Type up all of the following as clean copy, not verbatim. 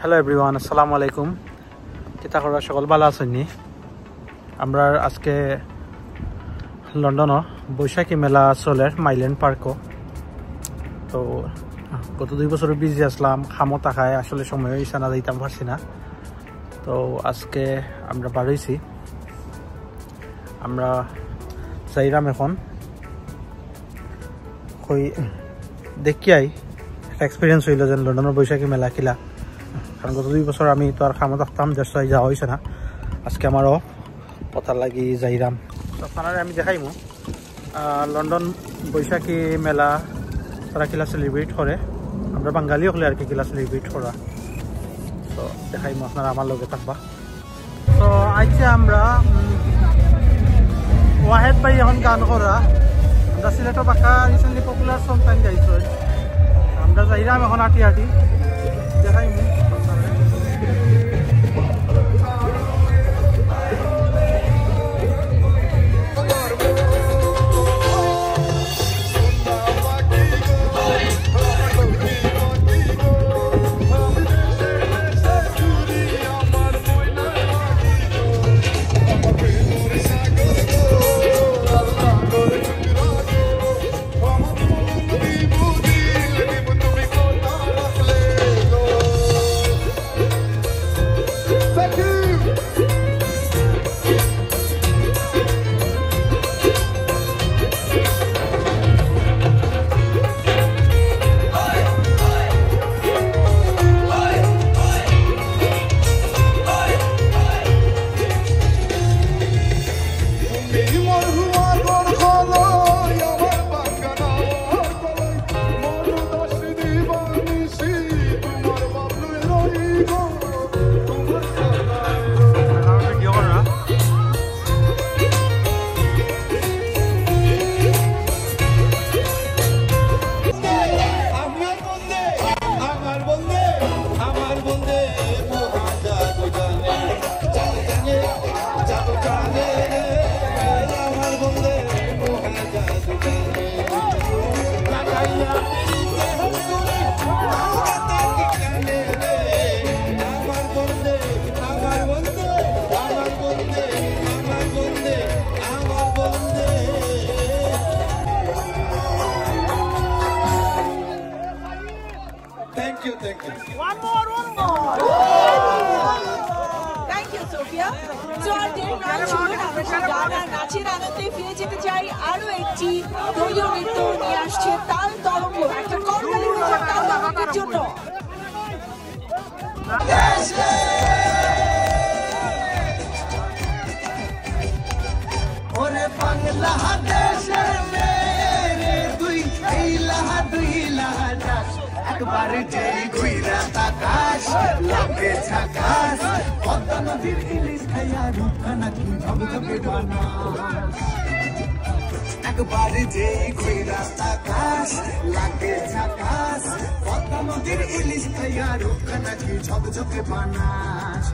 Hello everyone, আসসালামু আলাইকুম। কিতা করা সকল ভালো আছেন? আমরা আজকে লন্ডন বৈশাখী মেলা চলে মাইল্যান্ড পার্কও। তো গত 2 বছর বিজি আসলাম, খামো তাকায় আসলে সময় হয়েছে না, যাইতাম পারছি না। তো আজকে আমরা বাড়াইছি, আমরা যাইরাম এখন কই দেখিয়াই একটা এক্সপিরিয়েন্স হইল যে লন্ডনের বৈশাখী মেলা কিলা। কারণ গত 2 বছর আমি তো আর খামো থাকতাম, দেশাই যাওয়া হয়েছে না। আজকে আমারও পতার লাগি যাইরাম। তো আপনারা আমি দেখাইমু লন্ডন বৈশাখী মেলা তারা কিলা সেলিব্রেট করে, আমরা বাঙালিও হলে আর কি কিলা সেলিব্রেট করা। তো দেখাইমু, আপনারা আমার লগে থাকবা। তো আজকে আমরা ওয়াহেদ ভাই এখন গান করা, আমরা সিলেটের বাঁকা রিসেন্টলি পপুলার সং টাইম গাইছ, আমরা যাইরাম এখন আটি আটি দেখাইমু। Thank you. One more. Thank you, Sophia. So our day now শুরু আমরা গান আর নাচের আনন্দে ফিরে যেতে চাই। আরো একটি দলীয় নৃত্য নিয়ে আসছে তাল তরঙ্গ, একটা করতালি হচ্ছে তাল তরঙ্গের জন্য। ওরে বাংলা দেশে মেরে দুই এই লাহা দাস একবার যেই ঘুইরা তাকাশ লাগে ঝাকাশ পদ্মা নদীর ইলিশ খাইয়া রূপখানা কি ঝকঝকে বানাস একবার যেই ঘুইরা তাকাশ লাগে ঝাকাশ পদ্মা নদীর ইলিশ খাইয়া রূপখানা কি ঝকঝকে বানাস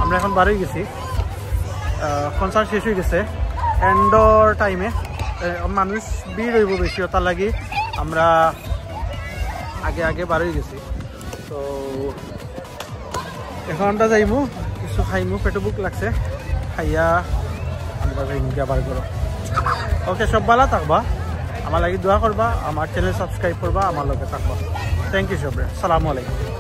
আমরা এখন বার হয়ে গেছি, কনসার্ট শেষ হয়ে গেছে। এন্ডর টাইমে মানুষ ভিড় হইব বেশি, তার লাগি আমরা আগে বার হয়ে গেছি। তো এখনটা যাইমু কিছু খাইমু পেটে বুক লাগছে খাইয়া আমরা যাইমু কি আবার করো ওকে সব ভালো থাকবা আমার লাগি দোয়া করবা আমার চ্যানেল সাবস্ক্রাইব করবা আমার লগে থাকবা থ্যাংক ইউ সবরে আসসালামু আলাইকুম